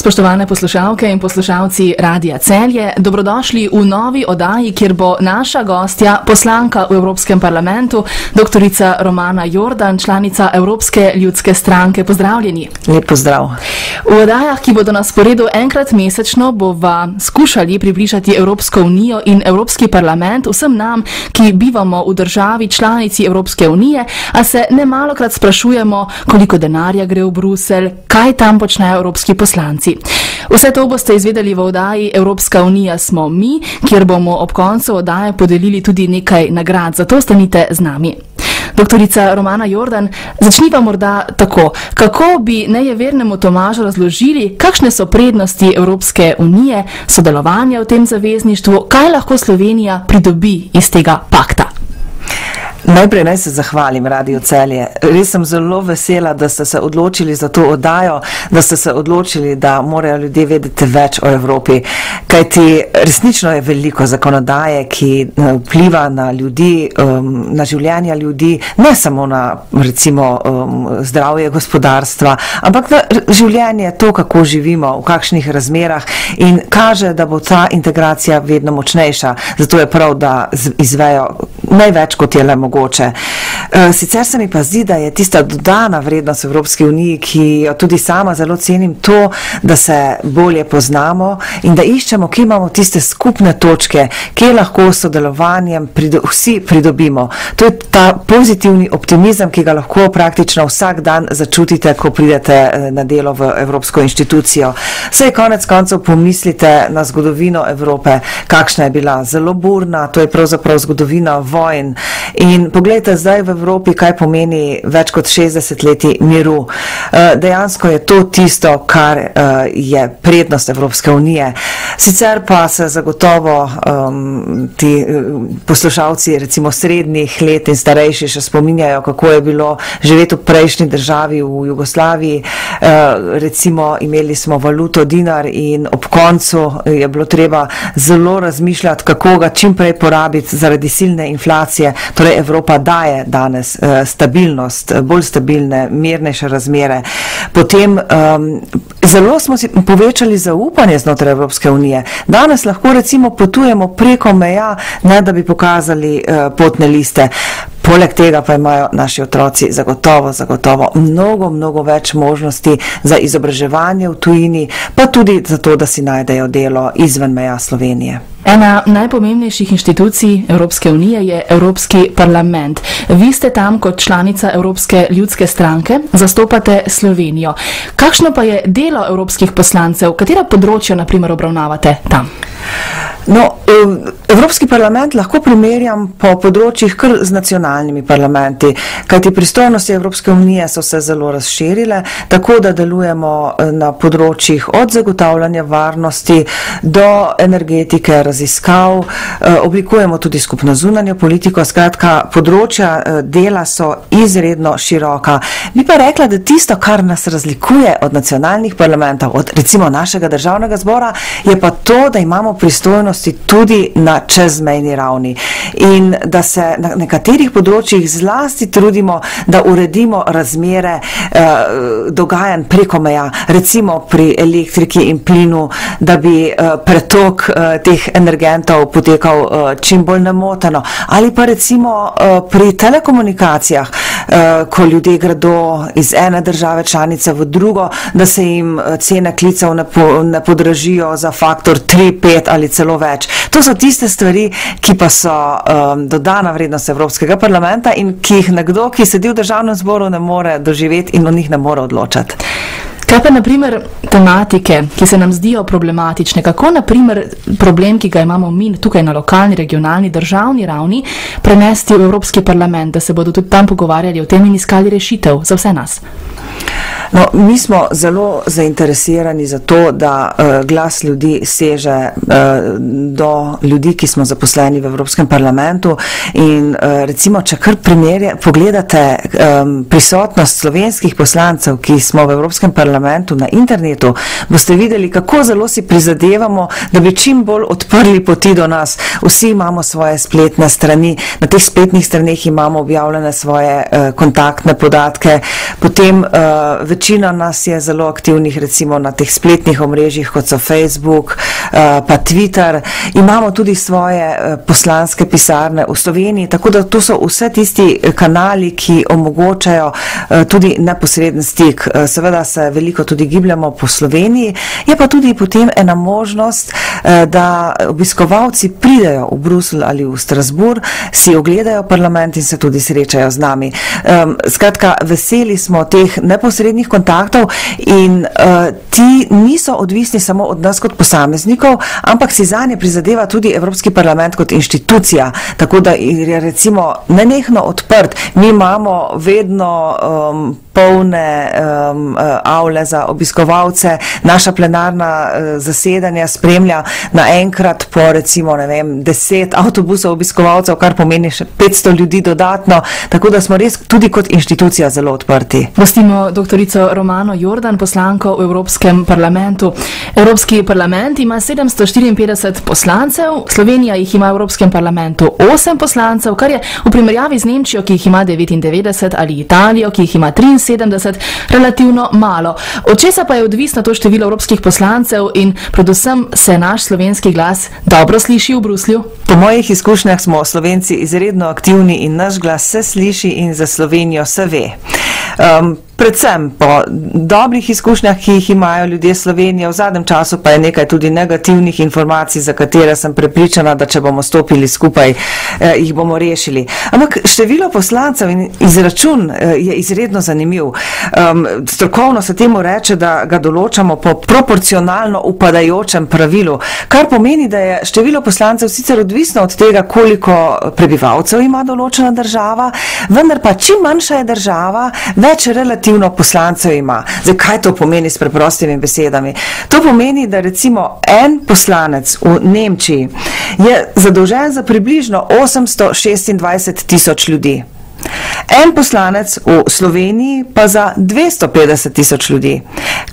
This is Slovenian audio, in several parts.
Spoštovane poslušalke in poslušalci Radia Celje, dobrodošli v novi oddaji, kjer bo naša gostja, poslanka v Evropskem parlamentu, doktorica Romana Jordan, članica Evropske ljudske stranke. Pozdravljeni. Lep pozdrav. V oddajah, ki bodo na sporedu enkrat mesečno, bova skušali približati Evropsko unijo in Evropski parlament vsem nam, ki bivamo v državi članici Evropske unije, a se nemalokrat sprašujemo, koliko denarja gre v Bruselj, kaj tam počnejo evropski poslanci. Vse to boste izvedeli v oddaji Evropska unija smo mi, kjer bomo ob koncu oddaje podelili tudi nekaj nagrad, zato ostanite z nami. Doktorica Romana Jordan, začniva morda tako. Kako bi nejevernemu Tomažu razložili, kakšne so prednosti Evropske unije, sodelovanja v tem zavezništvu, kaj lahko Slovenija pridobi iz tega pakta? Najprej naj se zahvalim Radio Celje. Res sem zelo vesela, da ste se odločili za to oddajo, da ste se odločili, da morajo ljudje vedeti več o Evropi. Kajti resnično je veliko zakonodaje, ki vpliva na ljudi, na življenja ljudi, ne samo na recimo zdravje gospodarstva, ampak na življenje, to, kako živimo, v kakšnih razmerah, in kaže, da bo ta integracija vedno močnejša. Zato je prav, da izvejo največ, kot je le mogoče. Sicer se mi pa zdi, da je tista dodana vrednost Evropske unije, ki jo tudi sama zelo cenim, to, da se bolje poznamo in da iščemo, kje imamo tiste skupne točke, kje lahko s sodelovanjem vsi pridobimo. To je ta pozitivni optimizem, ki ga lahko praktično vsak dan začutite, ko pridete na delo v Evropsko inštitucijo. Saj konec koncev pomislite na zgodovino Evrope, kakšna je bila zelo burna, to je pravzaprav zgodovina vojn. In poglejte zdaj v Evropi, kaj pomeni več kot 60 leti miru. Dejansko je to tisto, kar je prednost Evropske unije. Sicer pa se zagotovo ti poslušalci recimo srednjih let in starejši še spominjajo, kako je bilo živeti v prejšnji državi v Jugoslaviji. Recimo imeli smo valuto dinar in ob koncu je bilo treba zelo razmišljati, kako ga čim prej porabiti zaradi silne inflacije. Torej Evropa daje danes stabilnost, bolj stabilne, mirnejše razmere. Potem zelo smo si povečali zaupanje znotraj Evropske unije. Danes lahko recimo potujemo preko meja, ne da bi pokazali potne liste. Poleg tega pa imajo naši otroci zagotovo mnogo več možnosti za izobraževanje v tujini, pa tudi za to, da si najdejo delo izven meja Slovenije. Ena najpomembnejših inštitucij Evropske unije je Evropski parlament. Vi ste tam kot članica Evropske ljudske stranke, zastopate Slovenijo. Kakšno pa je delo evropskih poslancev? Katera področja, na primer, obravnavate tam? No, Evropski parlament lahko primerjam po področjih kar z nacionalnimi parlamenti, kajti pristojnosti Evropske unije so se zelo razširile, tako da delujemo na področjih od zagotavljanja varnosti do energetike, raziskav, oblikujemo tudi skupno zunanjo politiko, skratka, področja dela so izredno široka. Bi pa rekla, da tisto, kar nas razlikuje od nacionalnih parlamentov, od recimo našega državnega zbora, je pa to, da imamo pristojnosti tudi na čezmejni ravni in da se na nekaterih področjih zlasti trudimo, da uredimo razmere dogajanj preko meja, recimo pri elektriki in plinu, da bi pretok teh energentov potekal čim bolj nemoteno, ali pa recimo pri telekomunikacijah, ko ljudje gredo iz ene države članice v drugo, da se jim cene klicev ne podražijo za faktor 3, 5 ali celo več. To so tiste stvari, ki pa so dodana vrednost Evropskega parlamenta in ki jih nekdo, ki sedi v državnem zboru, ne more doživeti in o njih ne more odločati. Kaj pa, na primer, tematike, ki se nam zdijo problematične? Kako, na primer, problem, ki ga imamo mi tukaj na lokalni, regionalni, državni ravni, prenesti v Evropski parlament, da se bodo tudi tam pogovarjali o tem in iskali rešitev za vse nas? No, mi smo zelo zainteresirani za to, da glas ljudi seže do ljudi, ki smo zaposleni v Evropskem parlamentu in recimo, če kar pogledate prisotnost slovenskih poslancev, ki smo v Evropskem parlamentu, parlamentu na internetu, boste videli, kako zelo si prizadevamo, da bi čim bolj odprli poti do nas. Vsi imamo svoje spletne strani, na teh spletnih straneh imamo objavljene svoje kontaktne podatke, potem večina nas je zelo aktivnih recimo na teh spletnih omrežjih, kot so Facebook, pa Twitter. Imamo tudi svoje poslanske pisarne v Sloveniji, tako da to so vse tisti kanali, ki omogočajo tudi neposreden stik. Seveda se veliko tudi gibljamo po Sloveniji, je pa tudi potem ena možnost, da obiskovalci pridejo v Bruselj ali v Strasbourg, si ogledajo parlament in se tudi srečajo z nami. Skratka, veseli smo teh neposrednih kontaktov in ti niso odvisni samo od nas kot posameznikov, ampak si zanje prizadeva tudi Evropski parlament kot inštitucija, tako da je recimo nenehno odprt. Mi imamo vedno polne avle za obiskovalce, naša plenarna zasedanja spremlja naenkrat po recimo, 10 avtobusov obiskovalcev, kar pomeni še 500 ljudi dodatno, tako da smo res tudi kot inštitucija zelo odprti. Gostimo doktorico Romano Jordan, poslanko v Evropskem parlamentu. Evropski parlament ima 754 poslancev, Slovenija jih ima v Evropskem parlamentu 8 poslancev, kar je v primerjavi z Nemčijo, ki jih ima 99, ali Italijo, ki jih ima 73, relativno malo. Od česa pa je odvisno to število evropskih poslancev in predvsem se naš slovenski glas dobro sliši v Bruslju? Po mojih izkušnjah smo Slovenci izredno aktivni in naš glas se sliši in za Slovenijo se ve. Predvsem po dobrih izkušnjah, ki jih imajo ljudje Slovenije, v zadnjem času pa je nekaj tudi negativnih informacij, za katere sem prepričana, da če bomo stopili skupaj, jih bomo rešili. Ampak število poslancev in izračun je izredno zanimiv. Strokovno se temu reče, da ga določamo po proporcionalno upadajočem pravilu, kar pomeni, da je število poslancev sicer odvisno od tega, koliko prebivalcev ima določena država, vendar pa čim manjša je država, več relativno poslancev ima. Zdaj, kaj to pomeni s preprostimi besedami? To pomeni, da recimo en poslanec v Nemčiji je zadolžen za približno 826 tisoč ljudi. En poslanec v Sloveniji pa za 250 tisoč ljudi,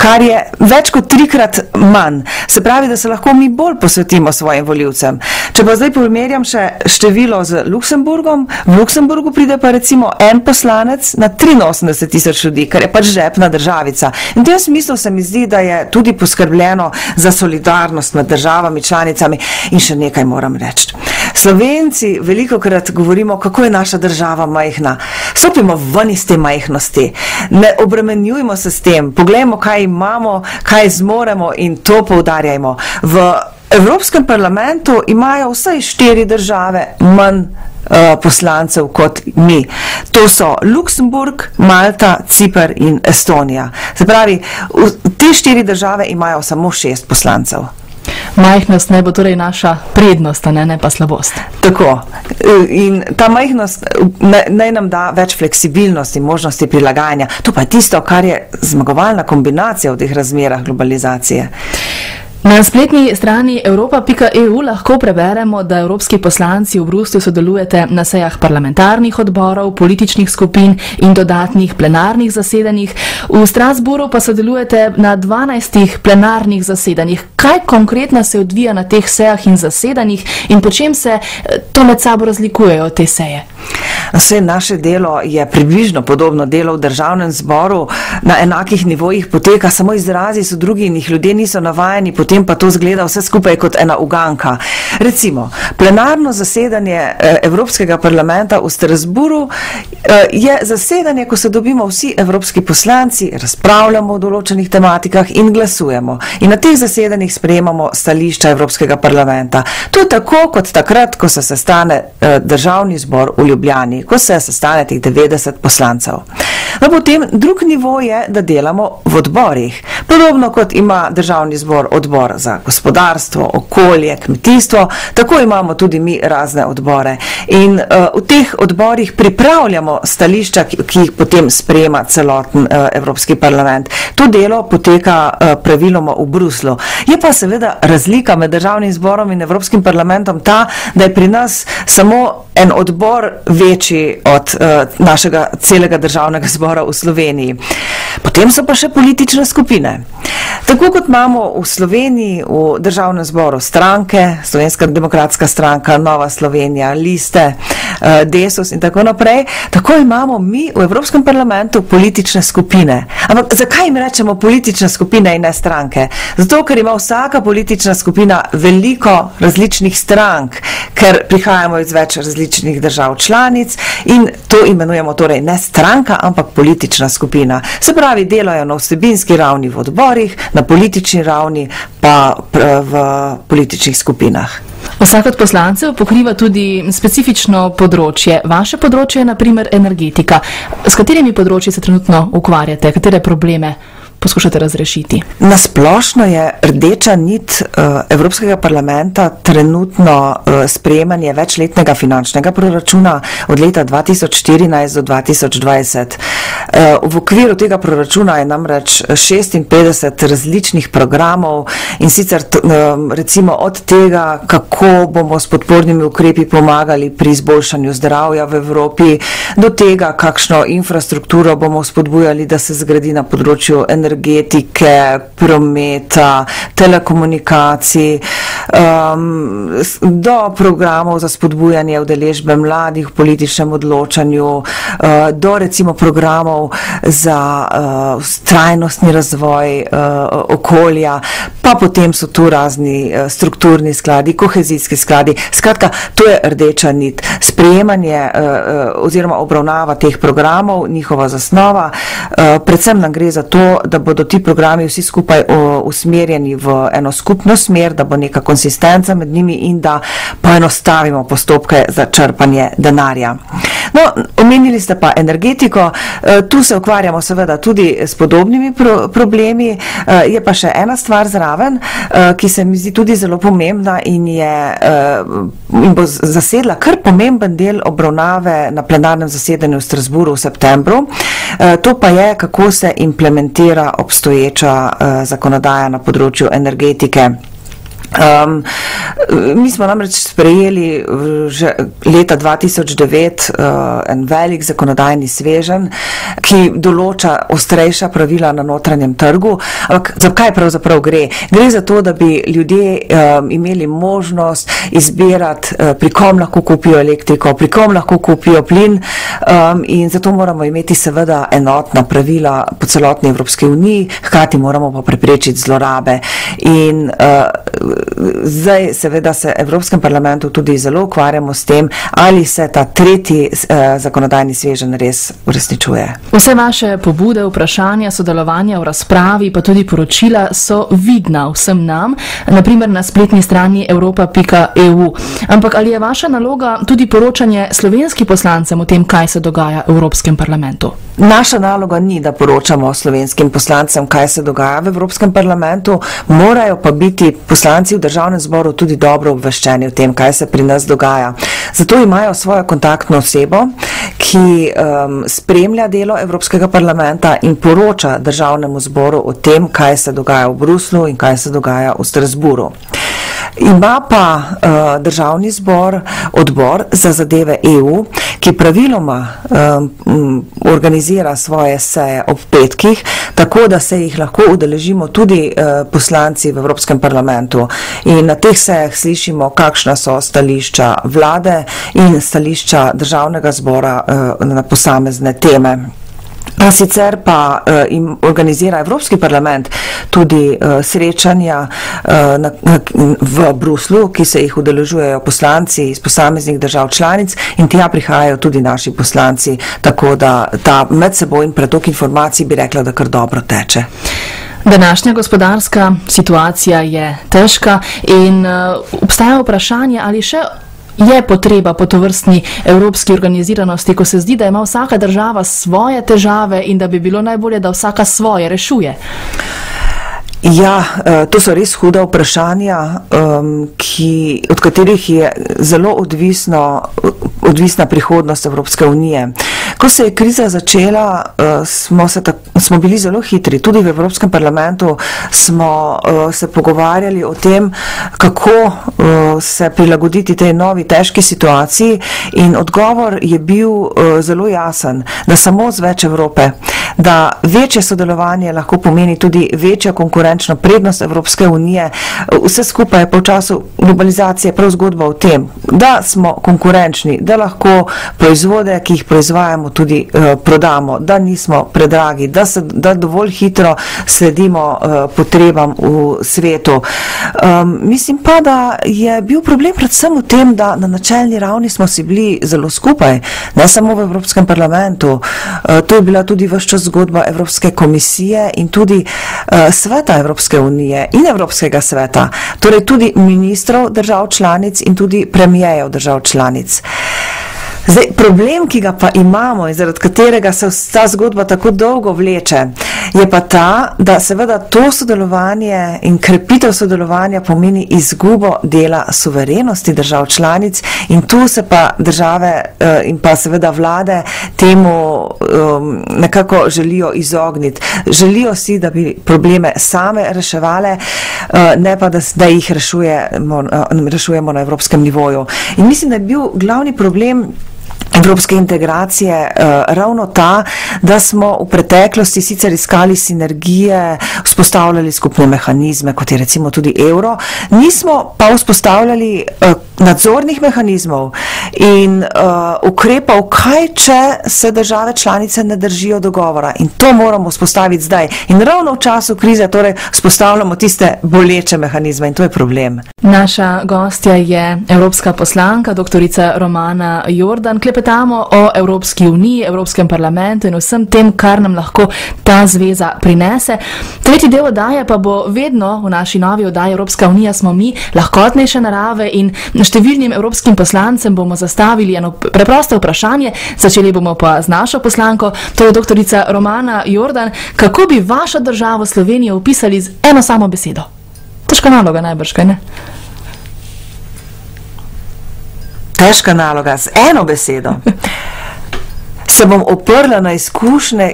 kar je več kot 3-krat manj. Se pravi, da se lahko mi bolj posvetimo svojim volivcem. Če pa zdaj primerjam še število z Luksemburgom, v Luksemburgu pride pa recimo en poslanec na 83 tisoč ljudi, kar je pač žepna državica. In v tem smislu se mi zdi, da je tudi poskrbljeno za solidarnost med državami, članicami. In še nekaj moram reči. Slovenci velikokrat govorimo, kako je naša država majhna. Stopimo ven iz te majhnosti. Ne obremenjujmo se s tem. Poglejmo, kaj imamo, kaj zmoremo in to poudarjajmo. V Evropskem parlamentu imajo vsaj 4 države manj poslancev kot mi. To so Luksemburg, Malta, Ciper in Estonija. Se pravi, te 4 države imajo samo 6 poslancev. Majhnost naj bo torej naša prednost, ne pa slabost. Tako. In ta majhnost naj nam da več fleksibilnosti, možnosti prilagajanja. To pa je tisto, kar je zmagovalna kombinacija v teh razmerah globalizacije. Na spletni strani europa.eu lahko preberemo, da evropski poslanci v Bruslju sodelujete na sejah parlamentarnih odborov, političnih skupin in dodatnih plenarnih zasedanjih. V Strasbourgu pa sodelujete na 12 plenarnih zasedanjih. Kaj konkretno se odvija na teh sejah in zasedanjih in po čem se to med sabo razlikujejo te seje? Vse naše delo je približno podobno delo v državnem zboru, na enakih nivojih poteka, samo izrazi so drugi in jih ljudje niso navajeni, potem pa to zgleda vse skupaj kot ena uganka. Recimo, plenarno zasedanje Evropskega parlamenta v Strasbourgu je zasedanje, ko se dobimo vsi evropski poslanci, razpravljamo o določenih tematikah in glasujemo. In na teh zasedanjih sprejemamo stališča Evropskega parlamenta. To je tako kot takrat, ko se sestane državni zbor v Ljubljani, ko se sestane teh 90 poslancev. No, potem drug nivo je, da delamo v odborih. Podobno kot ima državni zbor odbor za gospodarstvo, okolje, kmetijstvo, tako imamo tudi mi razne odbore. In v teh odborih pripravljamo stališča, ki jih potem sprejema celoten Evropski parlament. To delo poteka praviloma v Bruslu. Je pa seveda razlika med državnim zborom in Evropskim parlamentom ta, da je pri nas samo en odbor večji od našega celega državnega zbora v Sloveniji. Potem so pa še politične skupine. Tako kot imamo v Sloveniji v državnem zboru stranke, Slovenska demokratska stranka, Nova Slovenija, Liste, Desus in tako naprej, tako imamo mi v Evropskem parlamentu politične skupine. Ampak zakaj jim rečemo politične skupine in ne stranke? Zato, ker ima vsaka politična skupina veliko različnih strank, ker prihajamo iz več različnih držav članic in to imenujemo torej ne stranka, ampak politična skupina. Se pravi, delajo na vsebinski ravni v odborih, na politični ravni pa v političnih skupinah. Vsak od poslancev pokriva tudi specifično področje. Vaše področje je na primer energetika. S katerimi področji se trenutno ukvarjate? Katere probleme poskušate razrešiti? Nasplošno je rdeča nit Evropskega parlamenta trenutno sprejemanje večletnega finančnega proračuna od leta 2014 do 2020. V okviru tega proračuna je namreč 56 različnih programov in sicer recimo od tega, kako bomo s podpornimi ukrepi pomagali pri izboljšanju zdravja v Evropi, do tega, kakšno infrastrukturo bomo spodbujali, da se zgradi na področju energetike, prometa, telekomunikacij, do programov za spodbujanje udeležbe mladih v političnem odločanju, do recimo programov za trajnostni razvoj okolja, pa potem so tu razni strukturni skladi, kohezijski skladi. Skratka, to je rdeča nit. Sprejemanje oziroma obravnava teh programov, njihova zasnova, predvsem nam gre za to, da bodo ti programi vsi skupaj usmerjeni v eno skupno smer, da bo neka konsistenca med njimi in da poenostavimo postopke za črpanje denarja. No, omenili ste pa energetiko, tu se ukvarjamo seveda tudi s podobnimi problemi, je pa še ena stvar zraven, ki se mi zdi tudi zelo pomembna in bo zasedla kar pomemben del obravnave na plenarnem zasedanju v Strasbourgu v septembru. To pa je, kako se implementira obstoječa zakonodaja na področju energetike. Mi smo namreč sprejeli že leta 2009 en velik zakonodajni sveženj, ki določa ostrejša pravila na notranjem trgu. Ampak zakaj pravzaprav gre? Gre za to, da bi ljudje imeli možnost izbirati, pri kom lahko kupijo elektriko, pri kom lahko kupijo plin, in zato moramo imeti seveda enotna pravila po celotni Evropski uniji, hkrati moramo pa preprečiti zlorabe. In zdaj seveda se v Evropskem parlamentu tudi zelo ukvarjamo s tem, ali se ta tretji zakonodajni sveženj res uresničuje. Vse vaše pobude, vprašanja, sodelovanja v razpravi, pa tudi poročila so vidna vsem nam, naprimer na spletni strani europa.eu. Ampak ali je vaša naloga tudi poročanje slovenskim poslancem o tem, kaj se dogaja v Evropskem parlamentu? Naša naloga ni, da poročamo slovenskim poslancem, kaj se dogaja v Evropskem parlamentu, morajo pa biti poslanci v državnem zboru tudi dobro obveščeni o tem, kaj se pri nas dogaja. Zato imajo svojo kontaktno osebo, ki spremlja delo Evropskega parlamenta in poroča državnemu zboru o tem, kaj se dogaja v Bruslu in kaj se dogaja v Strasbourgu. Ima pa državni zbor odbor za zadeve EU, ki praviloma organizira svoje seje ob petkih, tako da se jih lahko udeležimo tudi poslanci v Evropskem parlamentu. In na teh sejah slišimo, kakšna so stališča vlade in stališča državnega zbora na posamezne teme. Sicer pa organizira Evropski parlament tudi srečanja v Bruslu, ki se jih udeležujejo poslanci iz posameznih držav članic in tja prihajajo tudi naši poslanci, tako da ta medsebojni pretok informacij bi rekla, da kar dobro teče. Današnja gospodarska situacija je težka in obstaja vprašanje, ali še je potreba po tovrstni evropski organiziranosti, ko se zdi, da ima vsaka država svoje težave in da bi bilo najbolje, da vsaka svoje rešuje. Ja, to so res huda vprašanja, od katerih je zelo odvisna prihodnost Evropske unije. Ko se je kriza začela, smo bili zelo hitri. Tudi v Evropskem parlamentu smo se pogovarjali o tem, kako se prilagoditi tej novi težki situaciji, in odgovor je bil zelo jasen, da samo z več Evrope, da večje sodelovanje lahko pomeni tudi večjo konkurenčno prednost Evropske unije. Vse skupaj je pa v času globalizacije prav zgodba o tem, da smo konkurenčni, da lahko proizvode, ki jih proizvajamo, tudi prodamo, da nismo predragi, da dovolj hitro sledimo potrebam v svetu. Mislim pa, da je bil problem predvsem v tem, da na načelni ravni smo si bili zelo skupaj, ne samo v Evropskem parlamentu. To je bila tudi ves čas zgodba Evropske komisije in tudi Sveta Evropske unije in Evropskega sveta, torej tudi ministrov držav članic in tudi premijejev držav članic. Zdaj, problem, ki ga pa imamo in zaradi katerega se ta zgodba tako dolgo vleče, je pa ta, da seveda to sodelovanje in krepitev sodelovanja pomeni izgubo dela suverenosti držav članic, in tu se pa države in pa seveda vlade temu nekako želijo izogniti. Želijo si, da bi probleme same reševale, ne pa da jih rešujemo na evropskem nivoju. In mislim, da je bil glavni problem evropske integracije ravno ta, da smo v preteklosti sicer iskali sinergije, vzpostavljali skupne mehanizme, kot je recimo tudi evro, nismo pa vzpostavljali nadzornih mehanizmov in ukrepov, kaj če se države članice ne držijo dogovora, in to moramo vzpostaviti zdaj. In ravno v času krize torej vzpostavljamo tiste boleče mehanizme, in to je problem. Naša gostja je evropska poslanka, doktorica Romana Jordan. Klepetamo o Evropski uniji, Evropskem parlamentu in vsem tem, kar nam lahko ta zveza prinese. Tretji del oddaje pa bo vedno v naši novi oddaji Evropska unija smo mi, lahkotnejše narave, in številnim evropskim poslancem bomo zastavili eno preprosto vprašanje. Začeli bomo pa z našo poslanko, to je doktorica Romana Jordan. Kako bi vašo državo Slovenijo opisali z eno samo besedo? Težka naloga najbrž, kaj ne? Težka naloga, z eno besedo. Se bom oprla na izkušnje,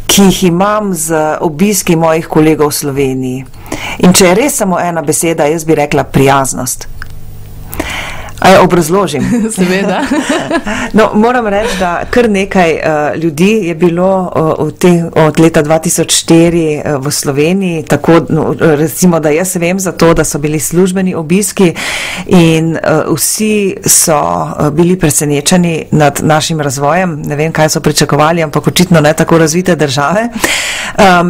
ki jih imam z obiski mojih kolegov v Sloveniji. In če je res samo ena beseda, jaz bi rekla prijaznost. A jo obrazložim? Seveda. No, moram reči, da kar nekaj ljudi je bilo od leta 2004 v Sloveniji, tako recimo, da jaz vem za to, da so bili službeni obiski, in vsi so bili presenečeni nad našim razvojem. Ne vem, kaj so pričakovali, ampak očitno ne tako razvite države.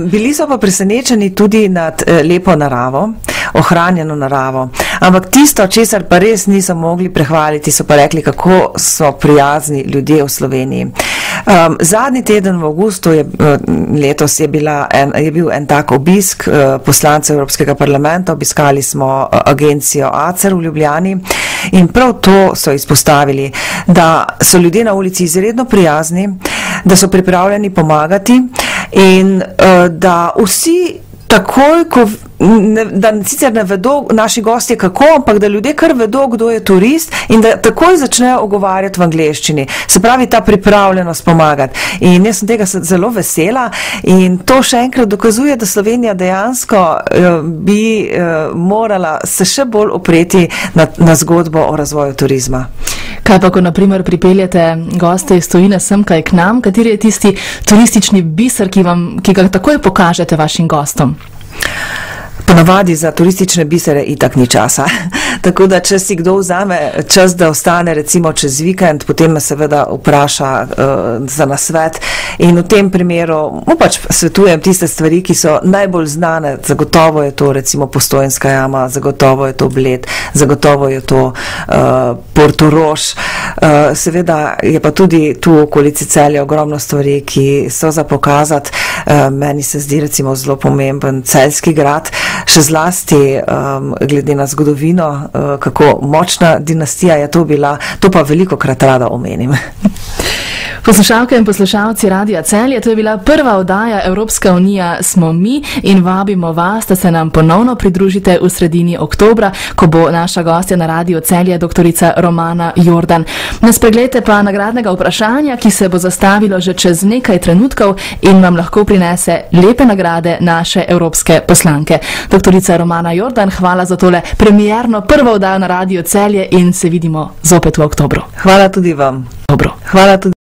Bili so pa presenečeni tudi nad lepo naravo, ohranjeno naravo. Ampak tisto, česar pa res niso mogli prehvaliti, so pa rekli, kako so prijazni ljudje v Sloveniji. Zadnji teden v avgustu letos je bil en tak obisk poslancev Evropskega parlamenta. Obiskali smo agencijo ACER v Ljubljani in prav to so izpostavili, da so ljudje na ulici izredno prijazni, da so pripravljeni pomagati in da vsi takoj, da sicer ne vedo naši gostje kako, ampak da ljudje kar vedo, kdo je turist, in da takoj začnejo ogovarjati v angleščini. Se pravi, ta pripravljenost pomagati. In jaz sem tega zelo vesela, in to še enkrat dokazuje, da Slovenija dejansko bi morala se še bolj opreti na zgodbo o razvoju turizma. Kaj pa, ko na primer pripeljete goste iz tujine semkaj k nam, kateri je tisti turistični biser, ki ga takoj pokažete vašim gostom? Ponavadi za turistične bisere itak ni časa. Tako da, če si kdo vzame čas, da ostane recimo čez vikend, potem me seveda vpraša za nasvet, in v tem primeru mu pač svetujem tiste stvari, ki so najbolj znane. Zagotovo je to recimo Postojnska jama, zagotovo je to Bled, zagotovo je to Portorož. Seveda je pa tudi tu v okolici Celja ogromno stvari, ki so za pokazati. Meni se zdi recimo zelo pomemben Celjski grad, še zlasti glede na zgodovino, kako močna dinastija je to bila, to pa velikokrat rada omenim. Poslušalke in poslušalci Radia Celje, to je bila prva oddaja Evropska unija smo mi in vabimo vas, da se nam ponovno pridružite v sredini oktobra, ko bo naša gostja na Radio Celje doktorica Romana Jordan. Ne spregledajte pa nagradnega vprašanja, ki se bo zastavilo že čez nekaj trenutkov in vam lahko prinese lepe nagrade naše evropske poslanke. Doktorica Romana Jordan, hvala za tole premierno prvo oddajo na Radio Celje in se vidimo zopet v oktobru. Hvala tudi vam. Dobro. Hvala tudi